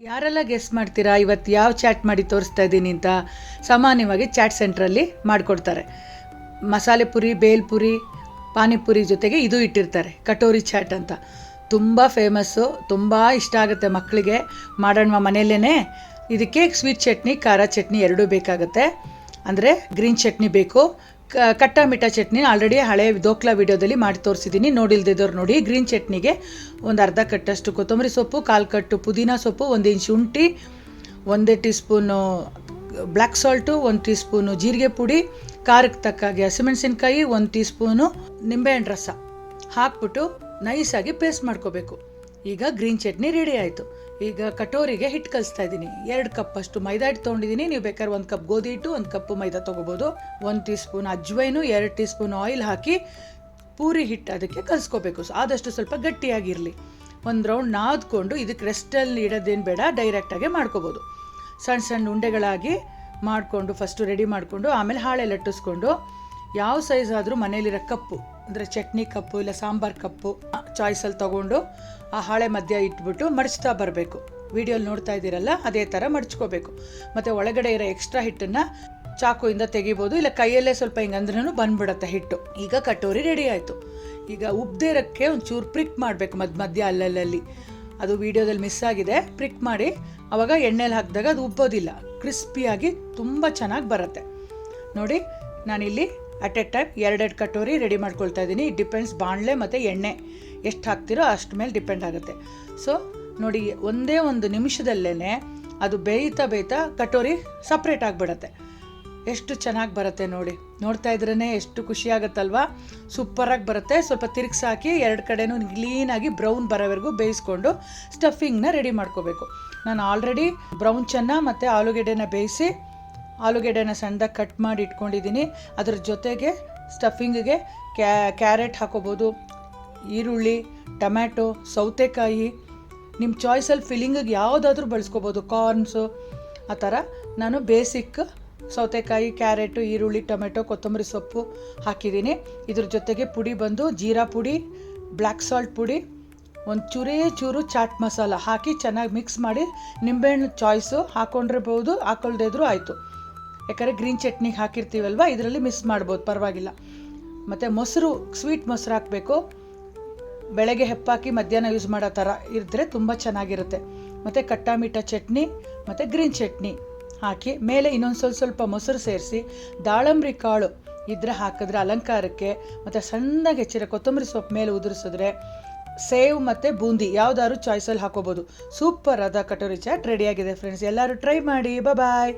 ಯಾರೆಲ್ಲ ಗೆಸ್ ಮಾಡ್ತೀರಾ ಇವತ್ತು ಯಾವ ಚಾಟ್ ಮಾಡಿ ತೋರಿಸ್ತಾ ಇದ್ದೀನಿ ಅಂತ? ಸಾಮಾನ್ಯವಾಗಿ ಚಾಟ್ ಸೆಂಟ್ರಲ್ಲಿ ಮಾಡಿಕೊಡ್ತಾರೆ. ಮಸಾಲೆ ಪುರಿ, ಬೇಲ್ಪುರಿ, ಪಾನಿಪುರಿ ಜೊತೆಗೆ ಇದು ಇಟ್ಟಿರ್ತಾರೆ, ಕಟೋರಿ ಚಾಟ್ ಅಂತ. ತುಂಬ ಫೇಮಸ್ಸು, ತುಂಬ ಇಷ್ಟ ಆಗುತ್ತೆ ಮಕ್ಕಳಿಗೆ. ಮಾಡೋಣ ಮನೆಯಲ್ಲೇ. ಇದಕ್ಕೆ ಸ್ವೀಟ್ ಚಟ್ನಿ, ಖಾರ ಚಟ್ನಿ ಎರಡೂ ಬೇಕಾಗುತ್ತೆ. ಅಂದರೆ ಗ್ರೀನ್ ಚಟ್ನಿ ಬೇಕು, ಕಟ್ಟ ಮಿಠ ಚಟ್ನಿ ಆಲ್ರೆಡಿ ಹಳೆ ದೋಕ್ಲಾ ವಿಡಿಯೋದಲ್ಲಿ ಮಾಡಿ ತೋರಿಸಿದ್ದೀನಿ, ನೋಡಿಲ್ದಿದ್ದವ್ರು ನೋಡಿ. ಗ್ರೀನ್ ಚಟ್ನಿಗೆ ಒಂದು ಅರ್ಧ ಕಟ್ಟಷ್ಟು ಕೊತ್ತಂಬರಿ ಸೊಪ್ಪು, 1/4 ಕಟ್ಟು ಪುದೀನ ಸೊಪ್ಪು, 1 ಇಂಚ್ ಶುಂಠಿ, 1 tea spoon black salt, 1 tea spoon ಜೀರಿಗೆ ಪುಡಿ, ಖಾರಕ್ಕೆ ತಕ್ಕಾಗೆ ಹಸಿಮೆಣಸಿನ್ಕಾಯಿ, 1 ಟೀ ಸ್ಪೂನು ನಿಂಬೆಹಣ್ಣು ರಸ ಹಾಕ್ಬಿಟ್ಟು ನೈಸಾಗಿ ಪೇಸ್ಟ್ ಮಾಡ್ಕೋಬೇಕು. ಈಗ ಗ್ರೀನ್ ಚಟ್ನಿ ರೆಡಿ ಆಯಿತು. ಈಗ ಕಟೋರಿಗೆ ಹಿಟ್ಟು ಕಲಿಸ್ತಾ ಇದ್ದೀನಿ. 2 ಕಪ್ಪಷ್ಟು ಮೈದಾ ಹಿಟ್ಟು ತೊಗೊಂಡಿದ್ದೀನಿ. ನೀವು ಬೇಕಾದ್ರೆ 1 ಕಪ್ ಗೋಧಿ ಹಿಟ್ಟು, 1 ಕಪ್ಪು ಮೈದಾ ತೊಗೋಬೋದು. 1 teaspoon ajwain, 2 teaspoon oil ಹಾಕಿ ಪೂರಿ ಹಿಟ್ಟು ಅದಕ್ಕೆ ಕಲಿಸ್ಕೋಬೇಕು. ಆದಷ್ಟು ಸ್ವಲ್ಪ ಗಟ್ಟಿಯಾಗಿರಲಿ. 1 ರೌಂಡ್ ನಾದ್ಕೊಂಡು ಇದಕ್ಕೆ ರೆಸ್ಟಲ್ಲಿ ಇಡೋದೇನು ಬೇಡ, ಡೈರೆಕ್ಟಾಗೆ ಮಾಡ್ಕೋಬೋದು. ಸಣ್ಣ ಸಣ್ಣ ಉಂಡೆಗಳಾಗಿ ಮಾಡಿಕೊಂಡು ಫಸ್ಟು ರೆಡಿ ಮಾಡಿಕೊಂಡು ಆಮೇಲೆ ಹಾಳೆ ಲಟ್ಟಿಸ್ಕೊಂಡು ಯಾವ ಸೈಜ್ ಆದರೂ ಮನೇಲಿರೋ ಕಪ್ಪು, ಅಂದರೆ ಚಟ್ನಿ ಕಪ್ಪು ಇಲ್ಲ ಸಾಂಬಾರು ಕಪ್ಪು ಚಾಯ್ಸಲ್ಲಿ ತೊಗೊಂಡು ಆ ಹಾಳೆ ಮಧ್ಯ ಇಟ್ಬಿಟ್ಟು ಮಡಚ್ತಾ ಬರಬೇಕು. ವಿಡಿಯೋಲಿ ನೋಡ್ತಾ ಇದ್ದೀರಲ್ಲ ಅದೇ ಥರ ಮಡಚ್ಕೋಬೇಕು. ಮತ್ತು ಒಳಗಡೆ ಇರೋ ಎಕ್ಸ್ಟ್ರಾ ಹಿಟ್ಟನ್ನು ಚಾಕುಯಿಂದ ತೆಗಿಬೋದು, ಇಲ್ಲ ಕೈಯಲ್ಲೇ ಸ್ವಲ್ಪ ಹಿಂಗಂದ್ರೂ ಬಂದ್ಬಿಡುತ್ತೆ ಹಿಟ್ಟು. ಈಗ ಕಟೋರಿ ರೆಡಿ ಆಯಿತು. ಈಗ ಉಬ್ದೇರಕ್ಕೆ ಒಂಚೂರು ಪ್ರಿಕ್ ಮಾಡಬೇಕು ಮಧ್ಯ ಅಲ್ಲಲ್ಲಿ. ಅದು ವಿಡಿಯೋದಲ್ಲಿ ಮಿಸ್ ಆಗಿದೆ. ಪ್ರಿಕ್ ಮಾಡಿ ಆವಾಗ ಎಣ್ಣೆಲಿ ಹಾಕಿದಾಗ ಅದು ಉಬ್ಬೋದಿಲ್ಲ, ಕ್ರಿಸ್ಪಿಯಾಗಿ ತುಂಬ ಚೆನ್ನಾಗಿ ಬರುತ್ತೆ. ನೋಡಿ, ನಾನಿಲ್ಲಿ at A time 2 katori ready ಮಾಡ್ಕೊಳ್ತಾ ಇದ್ದೀನಿ. ಇಟ್ ಡಿಪೆಂಡ್ಸ್ ಬಾಣಲೆ ಮತ್ತು ಎಣ್ಣೆ ಎಷ್ಟು ಹಾಕ್ತಿರೋ ಅಷ್ಟು ಮೇಲೆ ಡಿಪೆಂಡ್ ಆಗುತ್ತೆ. ಸೊ ನೋಡಿ, ಒಂದೇ ಒಂದು ನಿಮಿಷದಲ್ಲೇ ಅದು ಬೇಯ್ತಾ ಕಟೋರಿ ಸಪ್ರೇಟ್ ಆಗಿಬಿಡತ್ತೆ. ಎಷ್ಟು ಚೆನ್ನಾಗಿ ಬರುತ್ತೆ ನೋಡಿ. ನೋಡ್ತಾ ಇದ್ರೇ ಎಷ್ಟು ಖುಷಿ ಆಗುತ್ತಲ್ವಾ? ಸೂಪರಾಗಿ ಬರುತ್ತೆ. ಸ್ವಲ್ಪ ತಿರುಗಿಸಾಕಿ 2 ಕಡೆನೂ ಕ್ಲೀನಾಗಿ ಬ್ರೌನ್ ಬರೋವರೆಗೂ ಬೇಯಿಸ್ಕೊಂಡು ಸ್ಟಫಿಂಗ್ನ ರೆಡಿ ಮಾಡ್ಕೋಬೇಕು. ನಾನು ಆಲ್ರೆಡಿ ಬ್ರೌನ್ ಚೆನ್ನ ಮತ್ತು ಆಲೂಗೆಡ್ಡೆನ ಬೇಯಿಸಿ ಆಲೂಗೆಡ್ಡೆನ ಸಣ್ಣದಾಗಿ ಕಟ್ ಮಾಡಿ ಇಟ್ಕೊಂಡಿದ್ದೀನಿ. ಅದ್ರ ಜೊತೆಗೆ ಸ್ಟಫಿಂಗಿಗೆ ಕ್ಯಾರೆಟ್ ಹಾಕೋಬೋದು, ಈರುಳ್ಳಿ, ಟೊಮ್ಯಾಟೊ, ಸೌತೆಕಾಯಿ, ನಿಮ್ಮ ಚಾಯ್ಸಲ್ಲಿ ಫಿಲ್ಲಿಂಗಿಗೆ ಯಾವುದಾದ್ರೂ ಬಳಸ್ಕೋಬೋದು, ಕಾರ್ನ್ಸು ಆ ಥರ. ನಾನು ಬೇಸಿಕ್ ಸೌತೆಕಾಯಿ, ಕ್ಯಾರೆಟು, ಈರುಳ್ಳಿ, ಟೊಮೆಟೊ, ಕೊತ್ತಂಬರಿ ಸೊಪ್ಪು ಹಾಕಿದ್ದೀನಿ. ಇದ್ರ ಜೊತೆಗೆ ಪುಡಿ ಬಂದು ಜೀರಾ ಪುಡಿ, ಬ್ಲ್ಯಾಕ್ ಸಾಲ್ಟ್ ಪುಡಿ, ಒಂದು ಚೂರು ಚಾಟ್ ಮಸಾಲ ಹಾಕಿ ಚೆನ್ನಾಗಿ ಮಿಕ್ಸ್ ಮಾಡಿ, ನಿಂಬೆಹಣ್ಣು ಚಾಯ್ಸು ಹಾಕ್ಕೊಂಡಿರ್ಬೋದು, ಹಾಕೊಳ್ದೇ ಇದ್ರೂ ಆಯಿತು. ಯಾಕಂದರೆ ಗ್ರೀನ್ ಚಟ್ನಿಗೆ ಹಾಕಿರ್ತೀವಲ್ವ, ಇದರಲ್ಲಿ ಮಿಕ್ಸ್ ಮಾಡ್ಬೋದು, ಪರವಾಗಿಲ್ಲ. ಮತ್ತು ಮೊಸರು, ಸ್ವೀಟ್ ಮೊಸರು ಹಾಕಬೇಕು. ಬೆಳಗ್ಗೆ ಹೆಪ್ಪಾಕಿ ಮಧ್ಯಾಹ್ನ ಯೂಸ್ ಮಾಡೋ ಥರ ಇದ್ದರೆ ತುಂಬ ಚೆನ್ನಾಗಿರುತ್ತೆ. ಮತ್ತು ಕಟ್ಟ ಮಿಠ ಚಟ್ನಿ ಮತ್ತು ಗ್ರೀನ್ ಚಟ್ನಿ ಹಾಕಿ ಮೇಲೆ ಇನ್ನೊಂದು ಸ್ವಲ್ಪ ಮೊಸರು ಸೇರಿಸಿ, ದಾಳಂಬ್ರಿ ಕಾಳು ಇದ್ರೆ ಹಾಕಿದ್ರೆ ಅಲಂಕಾರಕ್ಕೆ, ಮತ್ತು ಸಣ್ಣಗೆ ಹೆಚ್ಚಿರೋ ಕೊತ್ತಂಬರಿ ಸೊಪ್ಪು ಮೇಲೆ ಉದುರಿಸಿದ್ರೆ, ಸೇವ್ ಮತ್ತು ಬೂಂದಿ ಯಾವುದಾದ್ರು ಚಾಯ್ಸಲ್ಲಿ ಹಾಕೋಬೋದು. ಸೂಪರ್ ಆದ ಕಟೋರಿ ಚಾಟ್ ರೆಡಿಯಾಗಿದೆ ಫ್ರೆಂಡ್ಸ್. ಎಲ್ಲರೂ ಟ್ರೈ ಮಾಡಿ. ಬಾಯ್.